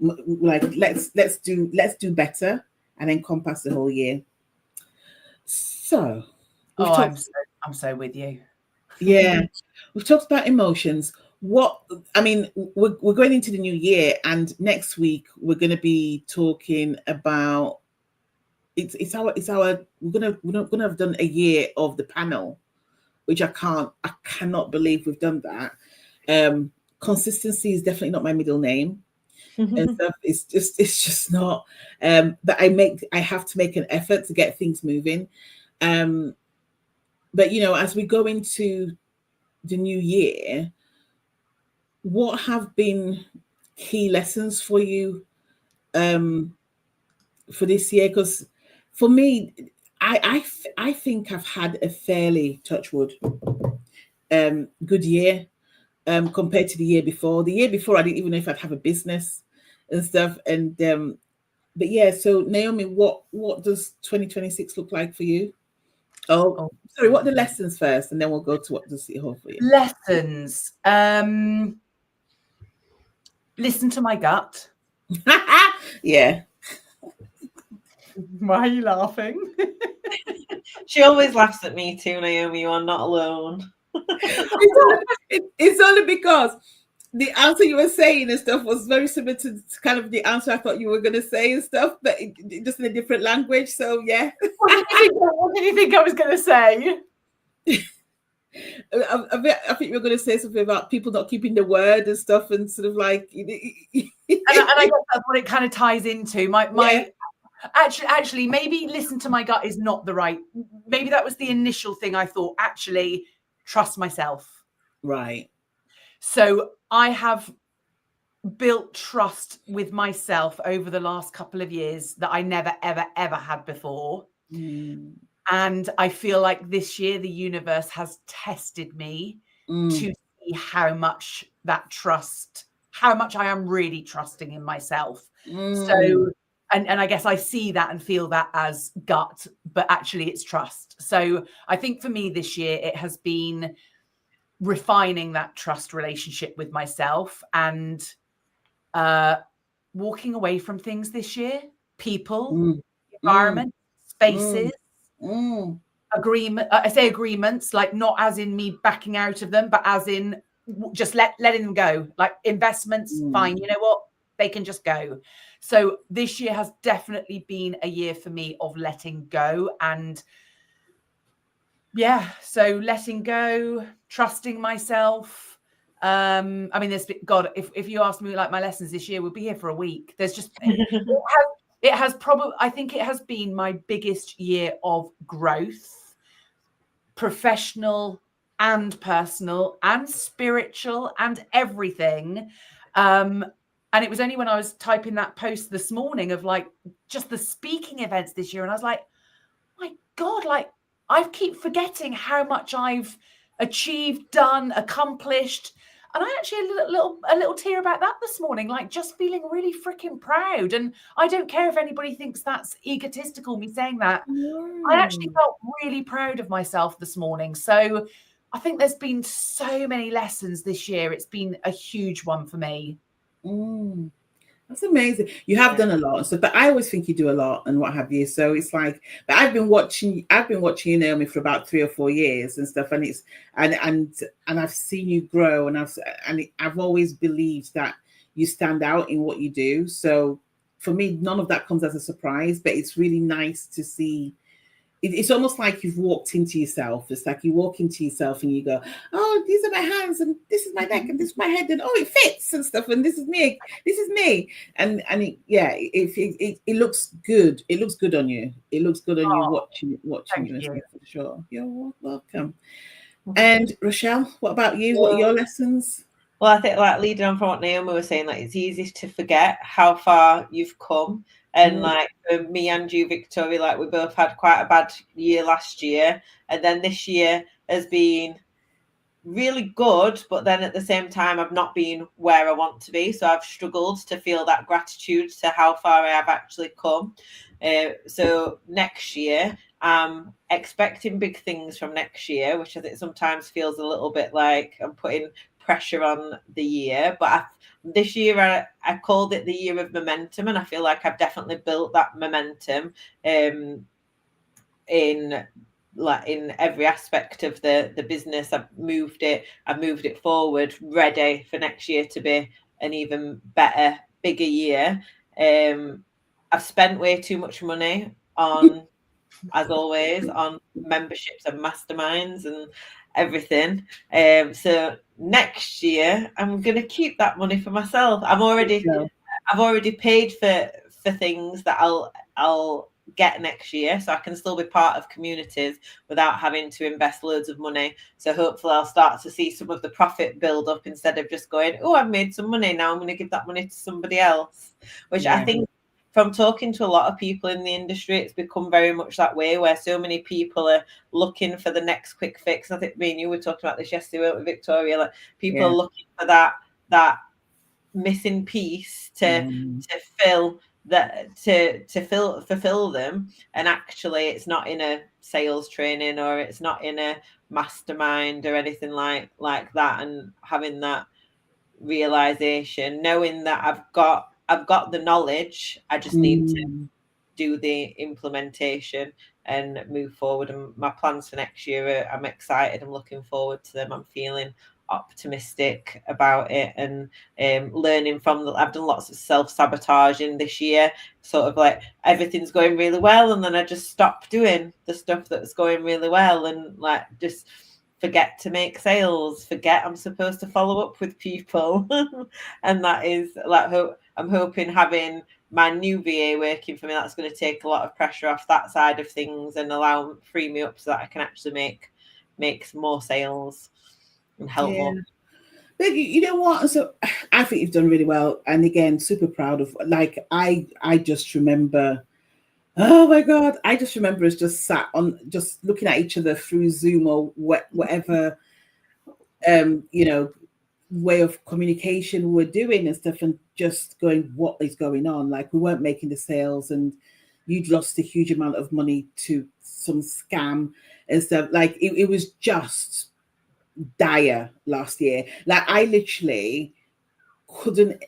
like let's do better and encompass the whole year. So I'm so with you. Yeah, we've talked about emotions. We're going into the new year, and next week we're going to be talking about we're gonna have done a year of the panel, which I cannot believe we've done that. Consistency is definitely not my middle name. And stuff. It's just not. But I have to make an effort to get things moving. But as we go into the new year, what have been key lessons for you for this year? Because for me, I think I've had a fairly, touch wood, good year compared to the year before. The year before, I didn't even know if I'd have a business and stuff. And but yeah, so Naomi, what does 2026 look like for you? Oh, sorry, what are the lessons first, and then we'll go to what does it hold for you? Lessons. Listen to my gut. Yeah. Why are you laughing? She always laughs at me too, Naomi. You are not alone. It's only because the answer you were saying and stuff was very similar to kind of the answer I thought you were going to say and stuff, but just in a different language. So yeah. What did you think I was going to say? I think you were going to say something about people not keeping the word and stuff, and sort of like. and I guess that's what it kind of ties into. Actually, maybe listen to my gut is not the right. Maybe that was the initial thing I thought. Actually, trust myself. Right. So I have built trust with myself over the last couple of years that I never, ever, ever had before. Mm. And I feel like this year the universe has tested me to see how much how much I am really trusting in myself. So, and I guess I see that and feel that as gut, but actually it's trust. So I think for me this year, it has been refining that trust relationship with myself and walking away from things this year, people, environment, spaces, agreement. I say agreements, like not as in me backing out of them, but as in just letting them go. Like investments, fine. You know what? They can just go. So this year has definitely been a year for me of letting go. And yeah, so letting go, trusting myself. There's God, if you ask me like my lessons this year, we'll be here for a week. There's just it has probably, I think it has been my biggest year of growth, professional and personal and spiritual and everything. And it was only when I was typing that post this morning of like just the speaking events this year, and I was like, my God, like I keep forgetting how much I've achieved, done, accomplished. And I actually had a little tear about that this morning, like just feeling really freaking proud. And I don't care if anybody thinks that's egotistical, me saying that. I actually felt really proud of myself this morning. So I think there's been so many lessons this year. It's been a huge one for me. That's amazing. You have done a lot and stuff, but I always think you do a lot and what have you. So it's like, but I've been watching you, Naomi, for about 3 or 4 years and stuff, and it's and I've seen you grow, and I've always believed that you stand out in what you do. So for me, none of that comes as a surprise, but it's really nice to see. It's almost like you've walked into yourself. It's like you walk into yourself and you go, oh, these are my hands and this is my neck and this is my head and oh, it fits and stuff and this is me, and it looks good. It looks good on you. It looks good on you watching you and stuff, for sure. You're welcome. And Rochelle, what about you? What are your lessons? Well, I think, like, leading on from what Naomi was saying, like, it's easy to forget how far you've come. And like, for me and you, Victoria, like, we both had quite a bad year last year, and then this year has been really good, but then at the same time I've not been where I want to be, so I've struggled to feel that gratitude to how far I have actually come. So next year I'm expecting big things from next year, which I think sometimes feels a little bit like I'm putting pressure on the year, but this year I called it the year of momentum, and I feel like I've definitely built that momentum in every aspect of the business. I've moved it forward, ready for next year to be an even better, bigger year. I've spent way too much money on, as always, on memberships and masterminds and everything. So next year I'm going to keep that money for myself. I've already paid for things that I'll get next year, so I can still be part of communities without having to invest loads of money. So hopefully I'll start to see some of the profit build up instead of just going, oh, I've made some money, now I'm going to give that money to somebody else, which I think, from talking to a lot of people in the industry, it's become very much that way, where so many people are looking for the next quick fix. I think me and you were talking about this yesterday, weren't we, Victoria? Like, people are looking for that missing piece to fill that, to fulfill them, and actually it's not in a sales training, or it's not in a mastermind or anything like that. And having that realization, knowing that I've got the knowledge, I just need to do the implementation and move forward. And my plans for next year I'm excited, I'm looking forward to them, I'm feeling optimistic about it, and learning from I've done lots of self-sabotaging this year, sort of like everything's going really well, and then I just stop doing the stuff that's going really well, and like just forget to make sales, forget I'm supposed to follow up with people. And that is like, I'm hoping having my new VA working for me, that's going to take a lot of pressure off that side of things and free me up so that I can actually make some more sales and help more. But you know what? So I think you've done really well, and again, super proud of. Like, I just remember, oh my God, I just remember us just sat on, just looking at each other through Zoom or whatever, way of communication we're doing and stuff, and just going, what is going on? Like, we weren't making the sales, and you'd lost a huge amount of money to some scam and stuff. Like, it was just dire last year. Like, I literally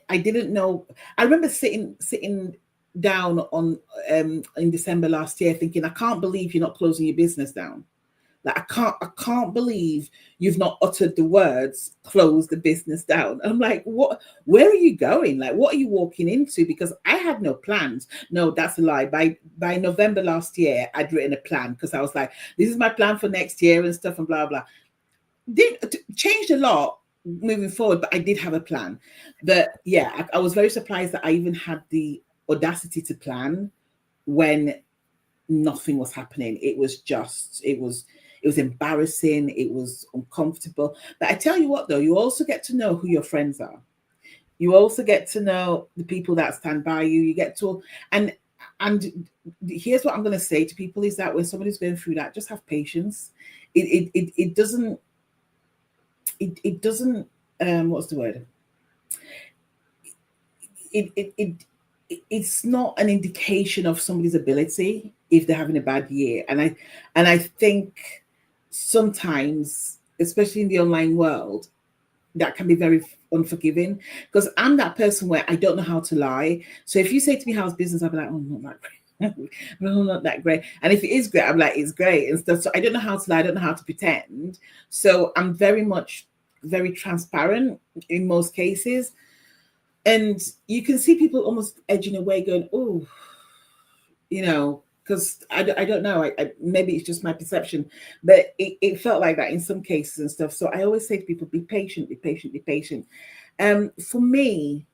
I didn't know. I remember sitting down on in December last year thinking, I can't believe you're not closing your business down. Like, I can't believe you've not uttered the words close the business down. And I'm like, what? Where are you going? Like, what are you walking into? Because I had no plans. No, that's a lie. By November last year, I'd written a plan, because I was like, this is my plan for next year and stuff and blah blah. Changed a lot moving forward, but I did have a plan. But yeah, I was very surprised that I even had the audacity to plan when nothing was happening. It was embarrassing, it was uncomfortable. But I tell you what, though, you also get to know who your friends are. You also get to know the people that stand by you. You get to, and here's what I'm going to say to people is that when somebody's going through that, just have patience. It doesn't what's the word? It's not an indication of somebody's ability if they're having a bad year. And I think sometimes, especially in the online world, that can be very unforgiving, because I'm that person where I don't know how to lie. So if you say to me, how's business, I'll be like, oh, not that great. No, not that great. And if it is great, I'm like, it's great and stuff. So I don't know how to lie, I don't know how to pretend. So I'm very transparent in most cases. And you can see people almost edging away, going, "Oh, you know," because I don't know. Maybe it's just my perception, but it felt like that in some cases and stuff. So I always say to people, be patient, be patient, be patient. For me,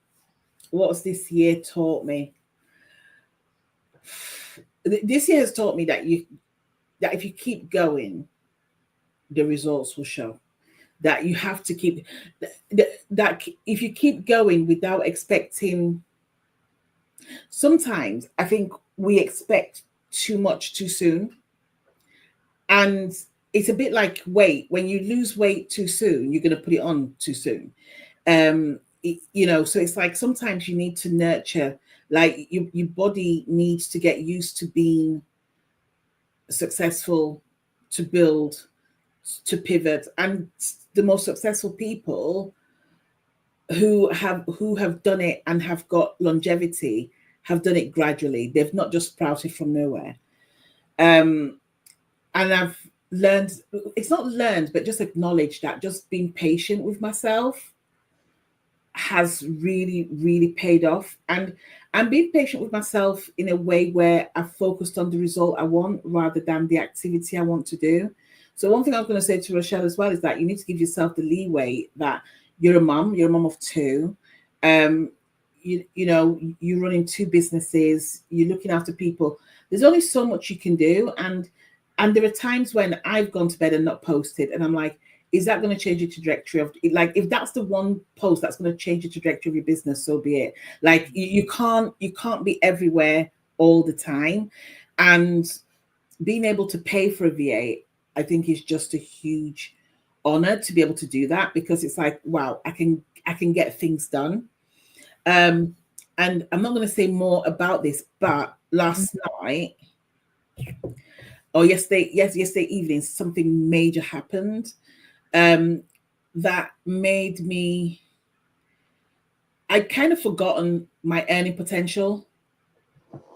what's this year taught me? This year has taught me that if you keep going, the results will show. That you have to keep that if you keep going without expecting. Sometimes I think we expect too much too soon, and it's a bit like weight. When you lose weight too soon, you're going to put it on too soon. So it's like sometimes you need to nurture, like your body needs to get used to being successful, to build, to pivot. And the most successful people who have done it and have got longevity have done it gradually. They've not just sprouted from nowhere. And I've learned, it's not learned, but just acknowledged that just being patient with myself has really, really paid off. And I'm being patient with myself in a way where I've focused on the result I want rather than the activity I want to do. So one thing I was going to say to Rochelle as well is that you need to give yourself the leeway that you're a mum of two. You're running two businesses, you're looking after people. There's only so much you can do. And there are times when I've gone to bed and not posted, and I'm like, is that going to change the trajectory of, like, if that's the one post that's going to change the trajectory of your business, so be it. Like you can't be everywhere all the time. And being able to pay for a VA, I think, is just a huge honor to be able to do that, because it's like, wow, I can get things done. And I'm not going to say more about this, but last night or yesterday evening, something major happened that made me, I'd kind of forgotten my earning potential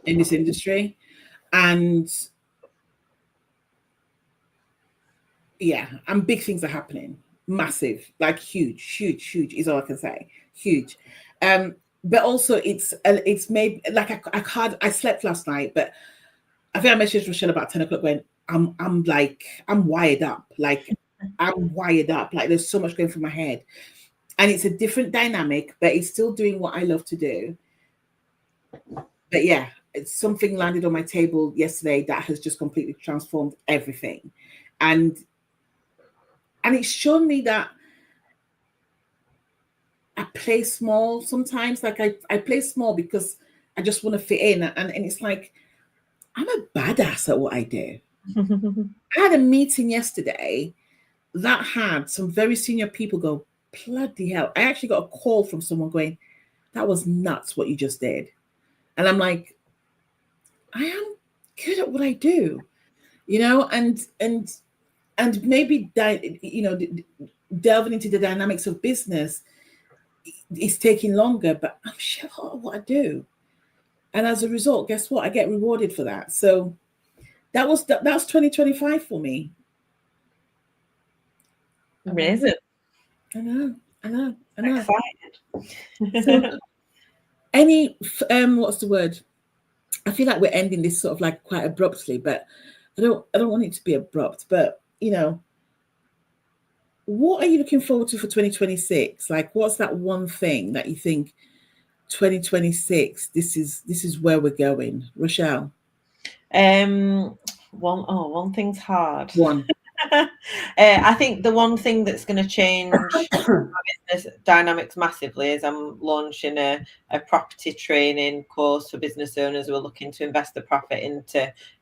in this industry. And yeah, and big things are happening. Massive, like huge is all I can say. Huge. But also it's made, like, I slept last night, but I think I messaged Rochelle about 10 o'clock when I'm wired up. Like I'm wired up. Like there's so much going through my head. And it's a different dynamic, but it's still doing what I love to do. But yeah, it's something landed on my table yesterday that has just completely transformed everything. And it's shown me that I play small sometimes. Like I play small because I just want to fit in. And it's like, I'm a badass at what I do. I had a meeting yesterday that had some very senior people go, bloody hell. I actually got a call from someone going, that was nuts what you just did. And I'm like, I am good at what I do, and maybe delving into the dynamics of business is taking longer, but I'm sure at what I do. And as a result, guess what? I get rewarded for that. So that's 2025 for me. Amazing. I know. Excited. So any what's the word? I feel like we're ending this sort of like quite abruptly, but I don't want it to be abrupt. But what are you looking forward to for 2026? Like, what's that one thing that you think 2026? This is where we're going, Rochelle. One thing's hard. One. I think the one thing that's going to change my business dynamics massively is I'm launching a property training course for business owners who are looking to invest the profit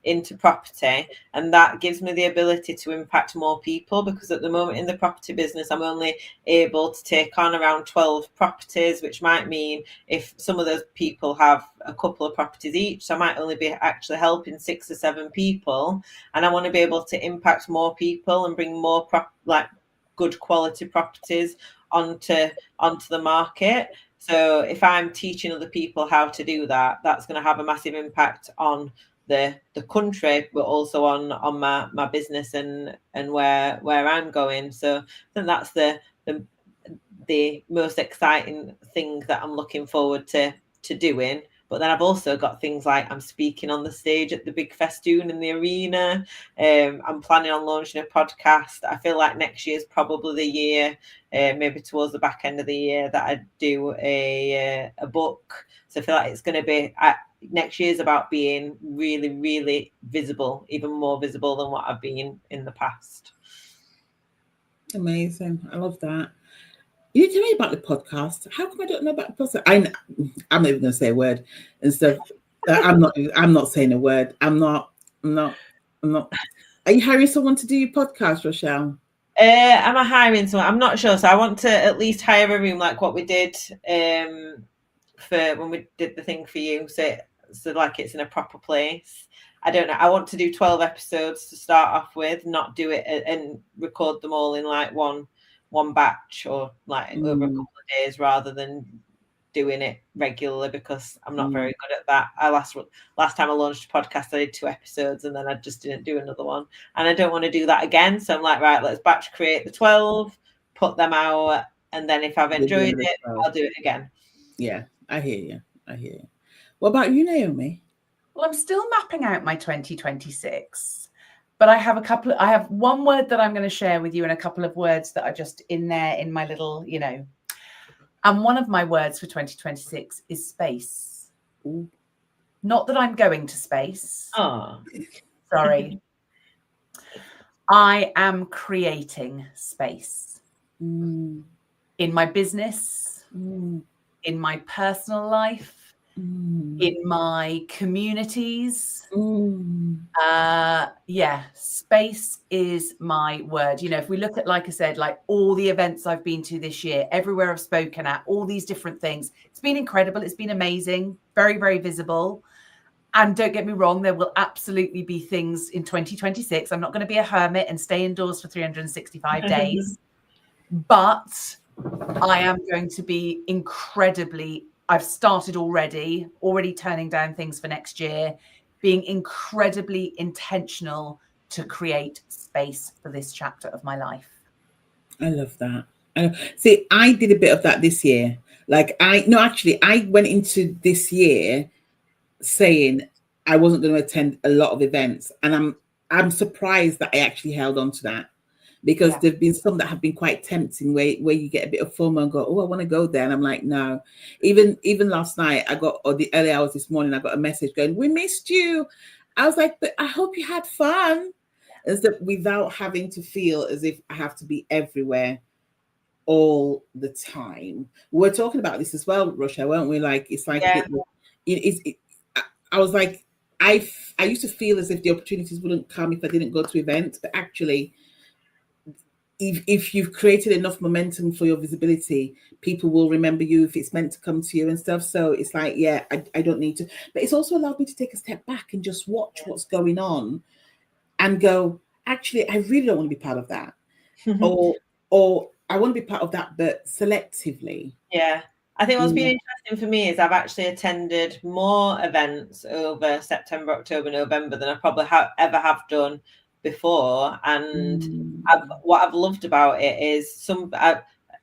into property, and that gives me the ability to impact more people, because at the moment in the property business I'm only able to take on around 12 properties, which might mean if some of those people have a couple of properties each, I might only be actually helping 6 or 7 people, and I want to be able to impact more people and bring more good quality properties onto the market. So if I'm teaching other people how to do that, that's going to have a massive impact on the country, but also on my business and where I'm going. So I think that's the the most exciting thing that I'm looking forward to doing. But then I've also got things like I'm speaking on the stage at the big festoon in the arena. I'm planning on launching a podcast. I feel like next year is probably the year, maybe towards the back end of the year, that I do a book. So I feel like it's going to be next year's about being really, really visible, even more visible than what I've been in the past. Amazing. I love that. You didn't tell me about the podcast. How come I don't know about the podcast? I'm not even going to say a word and stuff. I'm not saying a word. I'm not. Are you hiring someone to do your podcast, Rochelle? Am I hiring someone? I'm not sure. So I want to at least hire a room like what we did for when we did the thing for you. So like it's in a proper place. I don't know. I want to do 12 episodes to start off with, not do it and record them all in like one batch or like over a couple of days rather than doing it regularly, because I'm not very good at that. Last time I launched a podcast, I did 2 episodes and then I just didn't do another one. And I don't want to do that again. So I'm like, right, let's batch create the 12, put them out. And then if I've enjoyed it, I'll do it again. Yeah, I hear you. What about you, Naomi? Well, I'm still mapping out my 2026, but I have one word that I'm going to share with you and a couple of words that are just in there in my little, and one of my words for 2026 is space. Ooh. Not that I'm going to space. Oh, sorry. I am creating space in my business, in my personal life, in my communities. Space is my word. If we look at, like I said, like all the events I've been to this year, everywhere I've spoken at, all these different things, it's been incredible. It's been amazing, very, very visible. And don't get me wrong, there will absolutely be things in 2026. I'm not going to be a hermit and stay indoors for 365 days, but I am going to be I've started already turning down things for next year, being incredibly intentional to create space for this chapter of my life. I love that. See, I did a bit of that this year. I went into this year saying I wasn't going to attend a lot of events, and I'm surprised that I actually held on to that, because there've been some that have been quite tempting where you get a bit of FOMO and go, oh, I want to go there, and I'm like, no. Even last night, the early hours this morning, I got a message going, we missed you. I was like, but I hope you had fun, and so without having to feel as if I have to be everywhere all the time. We're talking about this as well, Rochelle, weren't we? Like, it's like I was like, I used to feel as if the opportunities wouldn't come if I didn't go to events, but actually, if you've created enough momentum for your visibility, people will remember you if it's meant to come to you and stuff. So it's like, I don't need to. But it's also allowed me to take a step back and just watch what's going on and go, actually, I really don't want to be part of that. or I want to be part of that, but selectively. Yeah. I think what's been interesting for me is I've actually attended more events over September, October, November than I probably ever have done before. And what I've loved about it is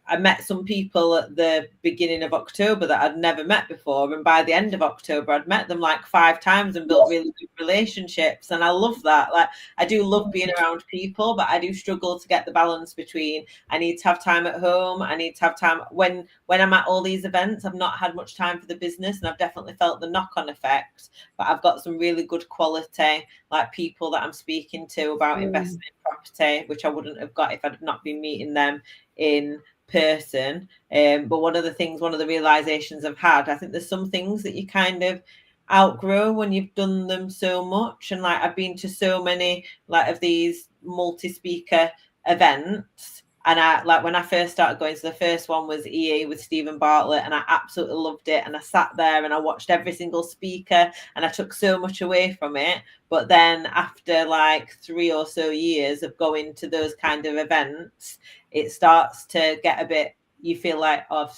I met some people at the beginning of October that I'd never met before. And by the end of October, I'd met them like 5 times and built really good relationships. And I love that. Like, I do love being around people, but I do struggle to get the balance between I need to have time at home. I need to have time when I'm at all these events. I've not had much time for the business, and I've definitely felt the knock-on effect. But I've got some really good quality, like people that I'm speaking to about investment in property, which I wouldn't have got if I'd not been meeting them in person. But one of the realizations I've had, I think there's some things that you kind of outgrow when you've done them so much. And like, I've been to so many like of these multi-speaker events, and I like when I first started going, so the first one was EA with Stephen Bartlett, and I absolutely loved it, and I sat there and I watched every single speaker and I took so much away from it. But then after like 3 or so years of going to those kind of events, it starts to get a bit, you feel like, oh,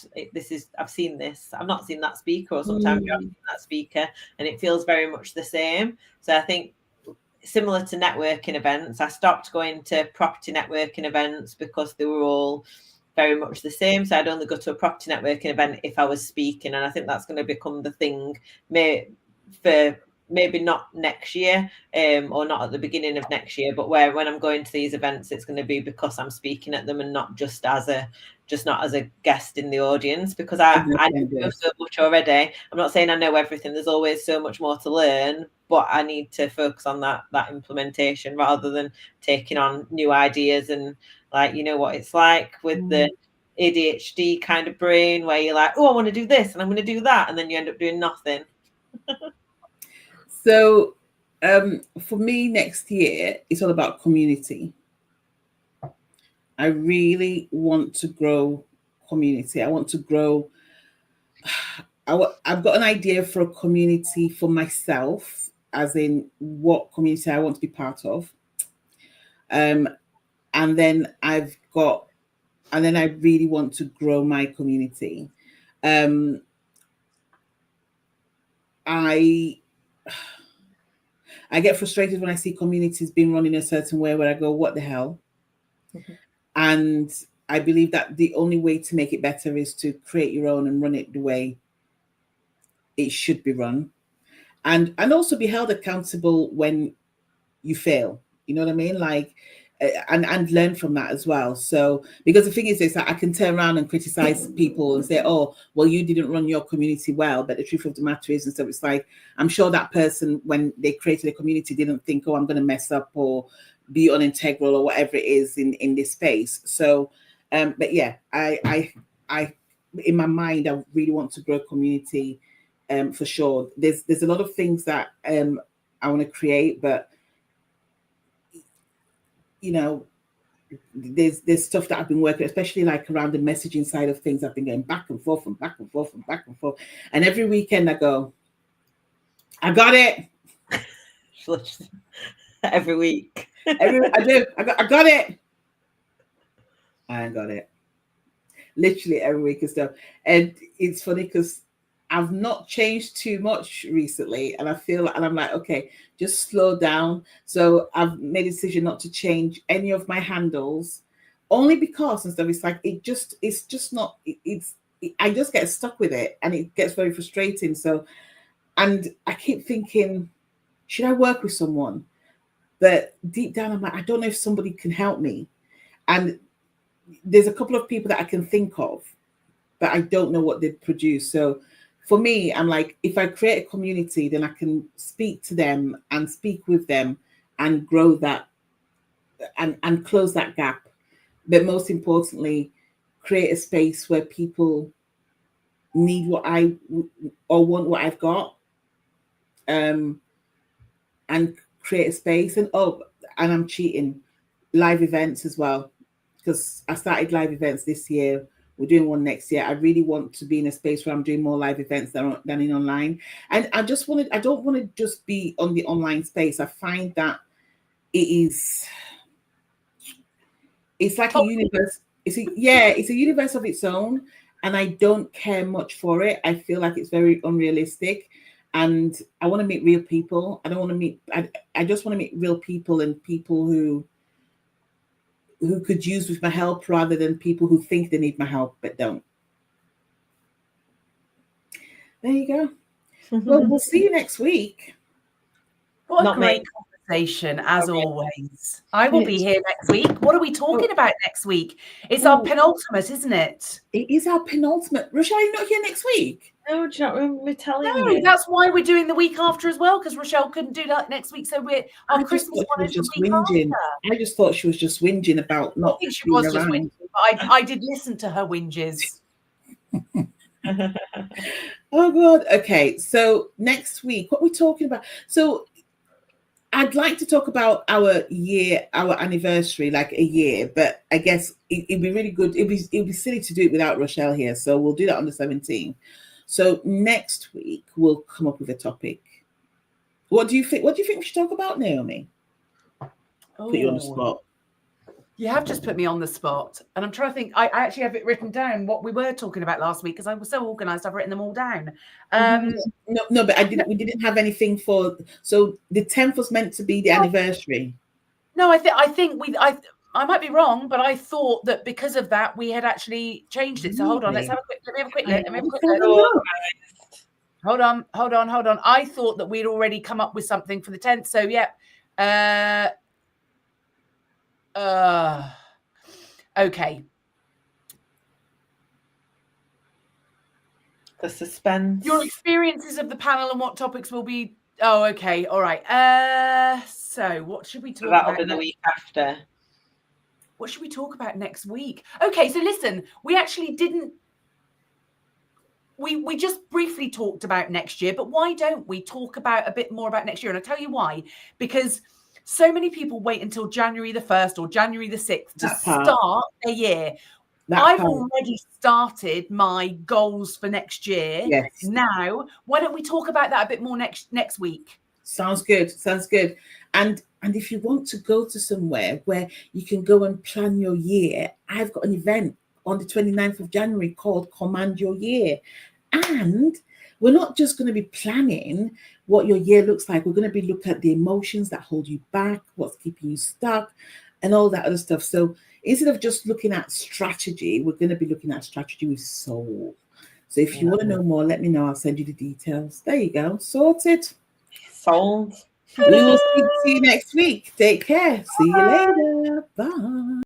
I've seen this, I've not seen that speaker, or sometimes you haven't seen that speaker, and it feels very much the same. So I think similar to networking events, I stopped going to property networking events because they were all very much the same. So I'd only go to a property networking event if I was speaking, and I think that's going to become the thing for maybe not next year, or not at the beginning of next year, but when I'm going to these events, it's going to be because I'm speaking at them and not just as a guest in the audience, because I know so much already. I'm not saying I know everything. There's always so much more to learn, but I need to focus on that implementation rather than taking on new ideas. And like, you know what it's like with the ADHD kind of brain, where you're like, oh, I want to do this and I'm going to do that, and then you end up doing nothing. So for me next year, it's all about community. I really want to grow community. I want to grow. I've got an idea for a community for myself, as in what community I want to be part of. And then I really want to grow my community. I get frustrated when I see communities being run in a certain way where I go, what the hell? Mm-hmm. And I believe that the only way to make it better is to create your own and run it the way it should be run. And also be held accountable when you fail. You know what I mean? Like, and learn from that as well. So, because the thing is that I can turn around and criticize people and say, oh, well, you didn't run your community well. But the truth of the matter is, and so it's like, I'm sure that person, when they created a community, didn't think, oh, I'm going to mess up or be unintegral or whatever it is in this space. So, but yeah, I in my mind, I really want to grow community, for sure. There's a lot of things that I want to create, but you know, there's stuff that I've been working, especially like around the messaging side of things. I've been going back and forth and back and forth and back and forth. And every weekend I go, I got it. Every week. I got it. I ain't got it. Literally every week and stuff. And it's funny because I've not changed too much recently, and I feel, and I'm like, okay, just slow down. So I've made a decision not to change any of my handles, only because and stuff. It's like I just get stuck with it, and it gets very frustrating. So, and I keep thinking, should I work with someone? But deep down, I'm like, I don't know if somebody can help me. And there's a couple of people that I can think of, but I don't know what they'd produce. So for me, I'm like, if I create a community, then I can speak to them and speak with them and grow that and close that gap. But most importantly, create a space where people need what I or want what I've got, and create a space. And I'm cheating, live events as well, because I started live events this year. We're doing one next year. I really want to be in a space where I'm doing more live events than in online. And I don't want to just be on the online space. I find that it's like a universe. It's a universe of its own. And I don't care much for it. I feel like it's very unrealistic. And I want to meet real people. I just want to meet real people, and people who could use with my help, rather than people who think they need my help but don't. There you go. Well, we'll see you next week. What a great conversation, as always. I will be here next week. What are we talking about next week? It's our penultimate, isn't it? It is our penultimate. Rochelle, you're not here next week? No, do you not remember me telling you? No, that's why we're doing the week after as well, because Rochelle couldn't do that next week. So our Christmas one is the week whinging. after. I just thought she was just whinging about not being around. Just whinging, but I did listen to her whinges. Oh God. Okay, so next week, what are we talking about? So I'd like to talk about our anniversary, like a year, but I guess it'd be really good. It'd be silly to do it without Rochelle here, so we'll do that on the 17th. So next week we'll come up with a topic. What do you think? What do you think we should talk about, Naomi? Put you on the spot. You have just put me on the spot, and I'm trying to think. I actually have it written down what we were talking about last week, because I was so organised. I've written them all down. No, but we didn't have anything for. So the 10th was meant to be the anniversary. No, I think I might be wrong, but I thought that because of that we had actually changed it. So hold on, let me have a quick look. Hold on. I thought that we'd already come up with something for the 10th. So yeah. Okay. The suspense. Your experiences of the panel and what topics will be. Oh, okay. All right. So what should we talk about? That'll be the week after. What should we talk about next week? Okay, so listen, we actually didn't. We just briefly talked about next year, but why don't we talk about a bit more about next year? And I'll tell you why. Because so many people wait until January the 1st or January the 6th to start a year. I've already started my goals for next year. Yes. Now, why don't we talk about that a bit more next week? Sounds good. And if you want to go to somewhere where you can go and plan your year, I've got an event on the 29th of January called Command Your Year. And we're not just going to be planning what your year looks like. We're going to be looking at the emotions that hold you back, what's keeping you stuck, and all that other stuff. So instead of just looking at strategy, we're going to be looking at strategy with soul. So if you want to know more, let me know. I'll send you the details. There you go. Sorted. Sold. We will see you next week. Take care. See you later. Bye.